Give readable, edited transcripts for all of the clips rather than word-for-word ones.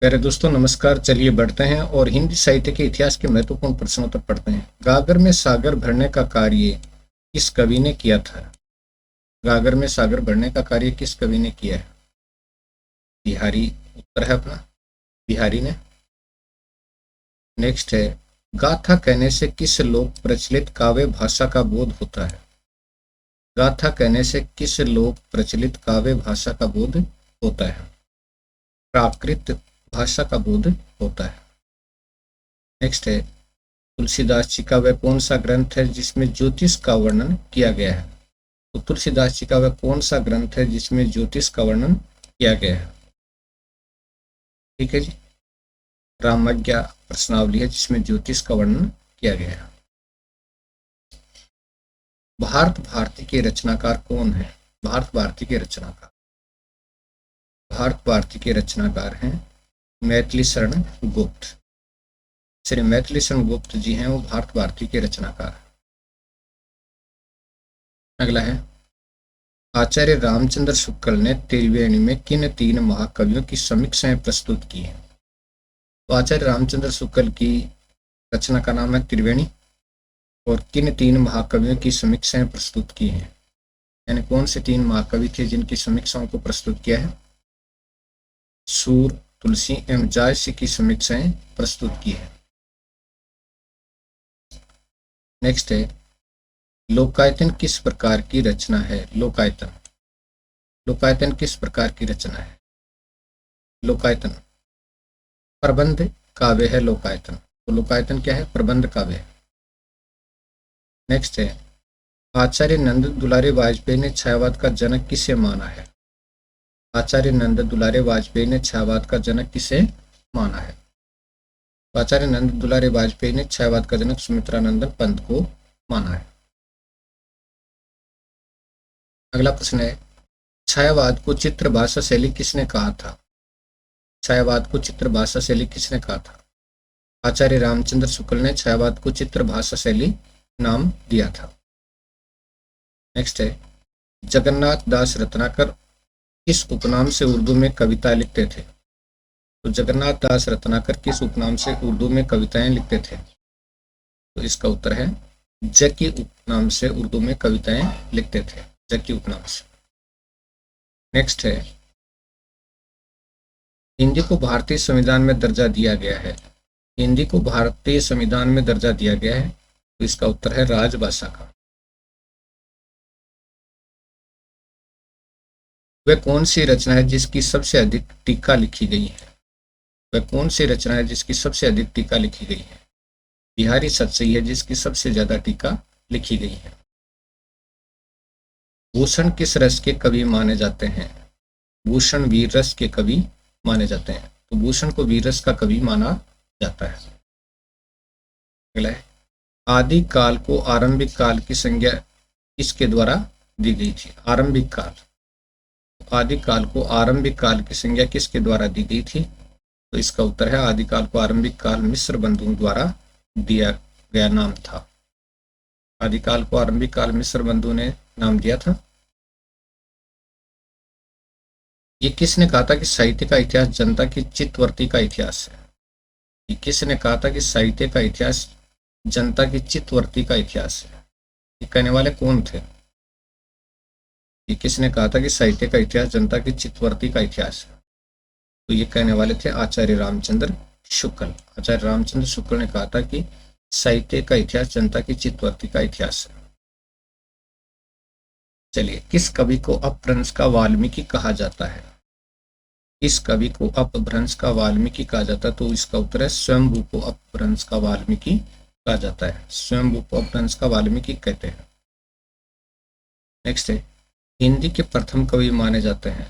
प्यारे दोस्तों नमस्कार। चलिए बढ़ते हैं और हिंदी साहित्य के इतिहास के महत्वपूर्ण प्रश्नों तक पढ़ते हैं। गागर में सागर भरने का कार्य किस कवि ने किया था? गागर में सागर भरने का कार्य किस कवि ने किया है? बिहारी उत्तर है अपना, बिहारी ने। नेक्स्ट है, गाथा कहने से किस लोक प्रचलित काव्य भाषा का बोध होता है? गाथा कहने से किस लोक प्रचलित काव्य भाषा का बोध होता है? प्राकृत भाषा का बोध होता है। नेक्स्ट है, तुलसीदास जी का वह कौन सा ग्रंथ है जिसमें ज्योतिष का वर्णन किया गया है? तो तुलसीदास जी का वह कौन सा ग्रंथ है जिसमें ज्योतिष का वर्णन किया गया है? ठीक है जी, रामज्ञा प्रश्नावली है जिसमें ज्योतिष का वर्णन किया गया है। भारत भारती के रचनाकार कौन है? भारत भारती के रचनाकार, भारत भारती के रचनाकार हैं मैथिली शरण गुप्त। श्री मैथिली शरण गुप्त जी हैं वो भारत भारती के रचनाकार। अगला है, आचार्य रामचंद्र शुक्ल ने त्रिवेणी में किन तीन महाकवियों की समीक्षाएं प्रस्तुत की हैं? तो आचार्य रामचंद्र शुक्ल की रचना का नाम है त्रिवेणी और किन तीन महाकवियों की समीक्षाएं प्रस्तुत की हैं? यानी कौन से तीन महाकवि थे जिनकी समीक्षाओं को प्रस्तुत किया है? सूर, तुलसी एवं जायसी की समीक्षाएं प्रस्तुत की है। नेक्स्ट है, लोकायतन किस प्रकार की रचना है? लोकायतन, लोकायतन किस प्रकार की रचना है? लोकायतन प्रबंध काव्य है। लोकायतन, तो लोकायतन क्या है? प्रबंध काव्य है। नेक्स्ट है, आचार्य नंद दुलारे वाजपेयी ने छायावाद का जनक किसे माना है? आचार्य नंद दुलारे वाजपेयी ने छायावाद का जनक किसे माना है? आचार्य नंद दुलारे वाजपेयी ने छायावाद का जनक सुमित्रानंदन पंत को माना है। अगला प्रश्न है, छायावाद को चित्र भाषा शैली किसने कहा था? छायावाद को चित्र भाषा शैली किसने कहा था? आचार्य रामचंद्र शुक्ल ने छायावाद को चित्र भाषा शैली नाम दिया था। नेक्स्ट है, जगन्नाथ दास रत्नाकर किस उपनाम से उर्दू में कविता लिखते थे? तो जगन्नाथ दास रत्नाकर किस उपनाम से उर्दू में कविताएं लिखते थे? तो इसका उत्तर है जकी उपनाम से उर्दू में कविताएं लिखते थे, जकी उपनाम से। नेक्स्ट है, हिंदी को भारतीय संविधान में दर्जा दिया गया है। हिंदी को भारतीय संविधान में दर्जा दिया गया है, तो इसका उत्तर है राजभाषा का। वह कौन सी रचना है जिसकी सबसे अधिक टीका लिखी गई है? वह कौन सी रचना है जिसकी सबसे अधिक टीका लिखी गई है? बिहारी सतसई है जिसकी सबसे ज्यादा टीका लिखी गई है। भूषण किस रस के कवि माने जाते हैं? भूषण वीर रस के कवि माने जाते हैं, तो भूषण को वीर रस का कवि माना जाता है। अगला है, आदि काल को आरंभिक काल की संज्ञा किसके द्वारा दी गई थी? आरंभिक काल, आदि काल को आरंभिक काल की संज्ञा किसके द्वारा दी गई थी? तो इसका उत्तर है आदिकाल को आरंभिक काल मिस्र बंधुओं द्वारा दिया गया नाम था। आदिकाल को आरंभिक काल मिस्र बंधु ने नाम दिया था। ये किसने कहा था कि साहित्य का इतिहास जनता की चित्तवृत्ति का इतिहास है? ये किसने कहा था कि साहित्य का इतिहास जनता की चित्तवृत्ति का इतिहास है? ये कहने वाले कौन थे? ये किसने कहा था कि साहित्य का इतिहास जनता की चित्तवृत्ति का इतिहास है? तो ये कहने वाले थे आचार्य रामचंद्र शुक्ल। आचार्य रामचंद्र शुक्ल ने कहा था कि साहित्य का इतिहास जनता की चित्तवृत्ति का इतिहास है। चलिए, किस कवि को अपभ्रंश का वाल्मीकि कहा जाता है? किस कवि को अपभ्रंश का वाल्मीकि कहा जाता है? तो इसका उत्तर है स्वयंभू को अपभ्रंश का वाल्मीकि कहा जाता है। स्वयंभू को अपभ्रंश का वाल्मीकि कहते हैं। नेक्स्ट है, हिंदी के प्रथम कवि माने जाते हैं।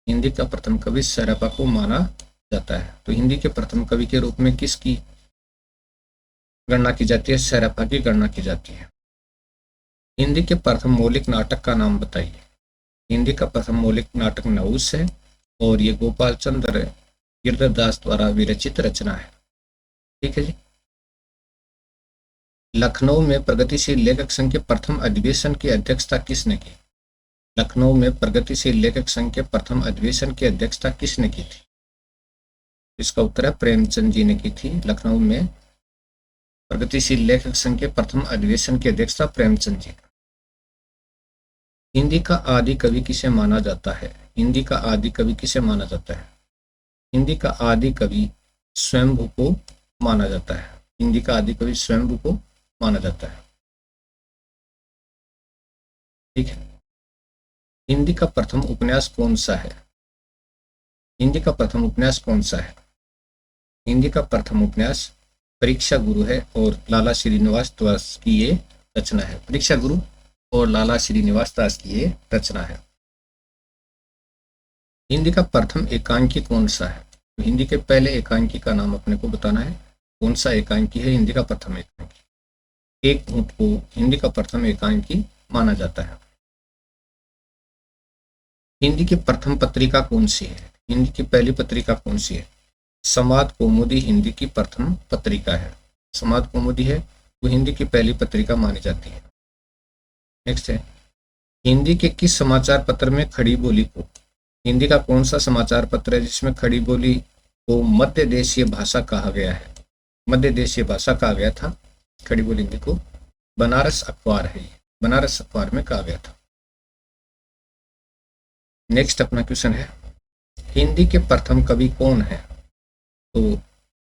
हिंदी का प्रथम कवि सैरपा को माना जाता है, तो हिंदी के प्रथम कवि के रूप में किसकी गणना की जाती है? सैरपा की गणना की जाती है। हिंदी के प्रथम मौलिक नाटक का नाम बताइए। हिंदी का प्रथम मौलिक नाटक नहुस है और ये गोपाल चंद्र गिरधरदास द्वारा विरचित रचना है। ठीक है जी। लखनऊ में प्रगतिशील लेखक संघ के प्रथम अधिवेशन की अध्यक्षता किसने की? लखनऊ में प्रगतिशील लेखक संघ के प्रथम अधिवेशन की अध्यक्षता किसने की थी? इसका उत्तर है प्रेमचंद जी ने की थी। लखनऊ में प्रगतिशील लेखक संघ के प्रथम अधिवेशन की अध्यक्षता प्रेमचंद जी। हिंदी का आदि कवि किसे माना जाता है? हिंदी का आदि कवि किसे माना जाता है? हिंदी का आदि कवि स्वयंभू को माना जाता है। हिंदी का आदि कवि स्वयंभू को माना जाता है। ठीक है। हिंदी का प्रथम उपन्यास कौन सा है? हिंदी का प्रथम उपन्यास कौन सा है? हिंदी का प्रथम उपन्यास परीक्षा गुरु है और लाला श्रीनिवास दास की ये रचना है। परीक्षा गुरु और लाला श्रीनिवास दास की ये रचना है। हिंदी का प्रथम एकांकी कौन सा है? तो हिंदी के पहले एकांकी का नाम अपने को बताना है। कौन सा एकांकी है हिंदी का प्रथम एकांकी? एक ऊंट को हिंदी का प्रथम एकांकी माना जाता है। हिंदी की प्रथम पत्रिका कौन सी है? हिंदी की पहली पत्रिका कौन सी है? समाज कौमुदी हिंदी की प्रथम पत्रिका है। समाज कौमुदी है वो हिंदी की पहली पत्रिका मानी जाती है। नेक्स्ट है, हिंदी के किस समाचार पत्र में खड़ी बोली को, हिंदी का कौन सा समाचार पत्र है जिसमें खड़ी बोली को मध्य देशीय भाषा कहा गया है? मध्य देशीय भाषा कहा गया था खड़ी बोली हिंदी को। बनारस अखबार है, बनारस अखबार में कहा गया था। नेक्स्ट अपना क्वेश्चन है, हिंदी के प्रथम कवि कौन है? तो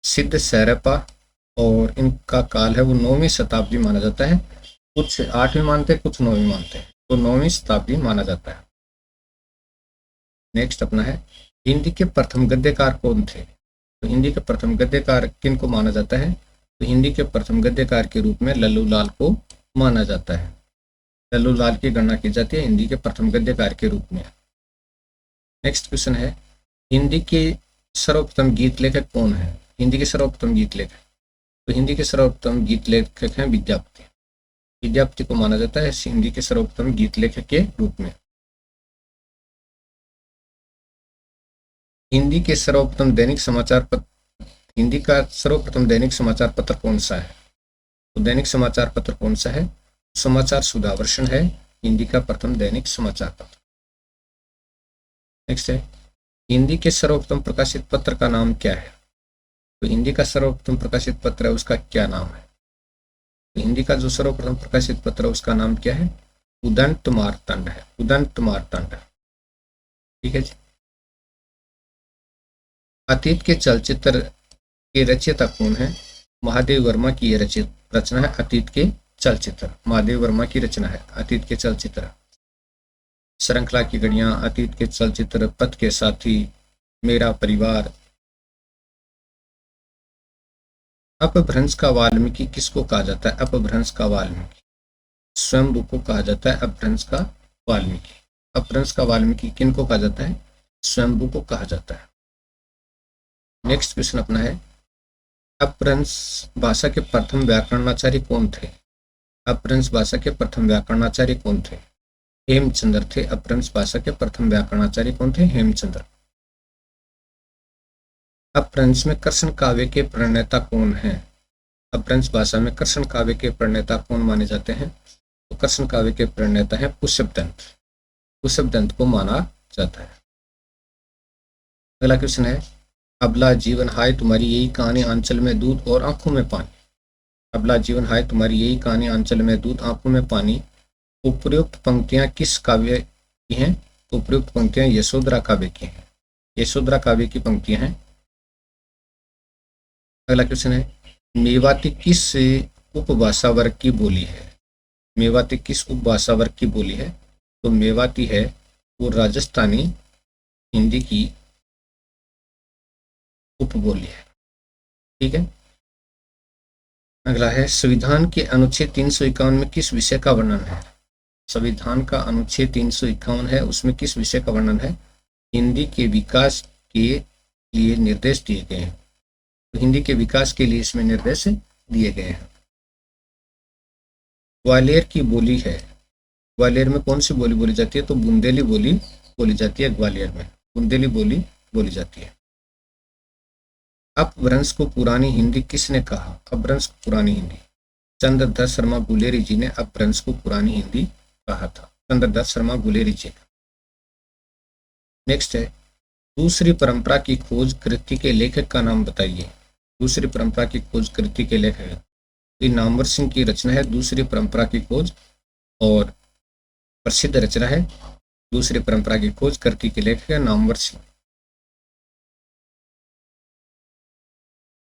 सिद्ध सैरपा, और इनका काल है वो 9वीं शताब्दी माना जाता है। कुछ 8वीं मानते हैं, कुछ 9वीं मानते हैं, तो 9वीं शताब्दी माना जाता है। नेक्स्ट अपना है, हिंदी के प्रथम गद्यकार कौन थे? तो हिंदी के प्रथम गद्यकार किन को माना जाता है? तो हिंदी के प्रथम गद्यकार के रूप में लल्लू लाल को माना जाता है। लल्लू लाल की गणना की जाती है हिंदी के प्रथम गद्यकार के रूप में। नेक्स्ट क्वेश्चन है, हिंदी के सर्वप्रथम गीत लेखक कौन है? हिंदी के सर्वप्रथम गीत लेखक, तो हिंदी के सर्वप्रथम गीत लेखक हैं विद्यापति। विद्यापति को माना जाता है हिंदी के सर्वप्रथम गीत लेखक के रूप में। हिंदी के सर्वप्रथम दैनिक समाचार पत्र, हिंदी का सर्वप्रथम दैनिक समाचार पत्र कौन सा है? तो दैनिक समाचार पत्र कौन सा है? समाचार सुधावर्षण है हिंदी का प्रथम दैनिक समाचार पत्र। नेक्स्ट है, हिंदी के सर्वप्रथम प्रकाशित पत्र का नाम क्या है? तो हिंदी का सर्वप्रथम प्रकाशित पत्र है उसका क्या नाम है? तो हिंदी का जो सर्वप्रथम प्रकाशित पत्र है उसका नाम क्या है? उदंत मार्तंड है, उदंत मार्तंड। ठीक है जी। अतीत के चलचित्र के रचयिता कौन है? महादेव वर्मा की यह रचना है अतीत के चलचित्र। महादेव वर्मा की रचना है अतीत के चलचित्र। श्रृंखला की घड़ियां, अतीत के चलचित्र, पथ के साथी, मेरा परिवार। अपभ्रंश का वाल्मीकि किसको कहा जाता है? अपभ्रंश का वाल्मीकि स्वयंभू को कहा जाता है। अपभ्रंश का वाल्मीकि, अपभ्रंश का वाल्मीकि किन को कहा जाता है? स्वयंभू को कहा जाता है। नेक्स्ट क्वेश्चन अपना है, अपभ्रंश भाषा के प्रथम व्याकरणाचार्य कौन थे? अपभ्रंश भाषा के प्रथम व्याकरणाचार्य कौन थे? हेमचंद्र थे। अपभ्रंश भाषा के प्रथम व्याकरणाचार्य कौन थे? हेमचंद्र। अपभ्रंश में कृष्ण काव्य के प्रणेता कौन है? अपभ्रंश भाषा में कृष्ण काव्य के प्रणेता कौन माने जाते हैं? तो कृष्ण काव्य के प्रणेता है पुष्पदंत। पुष्पदंत को माना जाता है। अगला क्वेश्चन है, अबला जीवन हाय तुम्हारी यही कहानी आंचल में दूध और आंखों में पानी। अबला जीवन हाय तुम्हारी यही कहानी आंचल में दूध आंखों में पानी। उपयुक्त पंक्तियां किस काव्य की हैं? तो उपयुक्त पंक्तियां यशोधरा काव्य की हैं। यशोधरा काव्य की पंक्तियां हैं। अगला क्वेश्चन है, मेवाती किस उपभाषा वर्ग की बोली है? मेवाती किस उपभाषा वर्ग की बोली है? तो मेवाती है वो राजस्थानी हिंदी की उपबोली है। ठीक है। अगला है, संविधान के अनुच्छेद 351 में किस विषय का वर्णन है? संविधान का अनुच्छेद 351 है, उसमें किस विषय का वर्णन है? हिंदी के विकास के लिए निर्देश दिए गए हैं। तो हिंदी के विकास के लिए इसमें निर्देश दिए गए हैं। ग्वालियर की बोली है, ग्वालियर में कौन सी बोली बोली जाती है? तो बुंदेली बोली बोली जाती है। ग्वालियर में बुंदेली बोली बोली जाती है। अपभ्रंश को पुरानी हिंदी किसने कहा? अपभ्रंश को पुरानी हिंदी चंद्रदत्त शर्मा गुलेरी जी ने अपभ्रंश को पुरानी हिंदी कहा था। चंद्रदत्त शर्मा गुलेरी जी। नेक्स्ट है, दूसरी परंपरा की खोज कृति के लेखक का नाम बताइए। दूसरी परंपरा की खोज कृति के लेखक नामवर सिंह की रचना है दूसरी परंपरा की खोज, और प्रसिद्ध रचना है दूसरी परंपरा की खोज, कृति के लेखक है नामवर सिंह।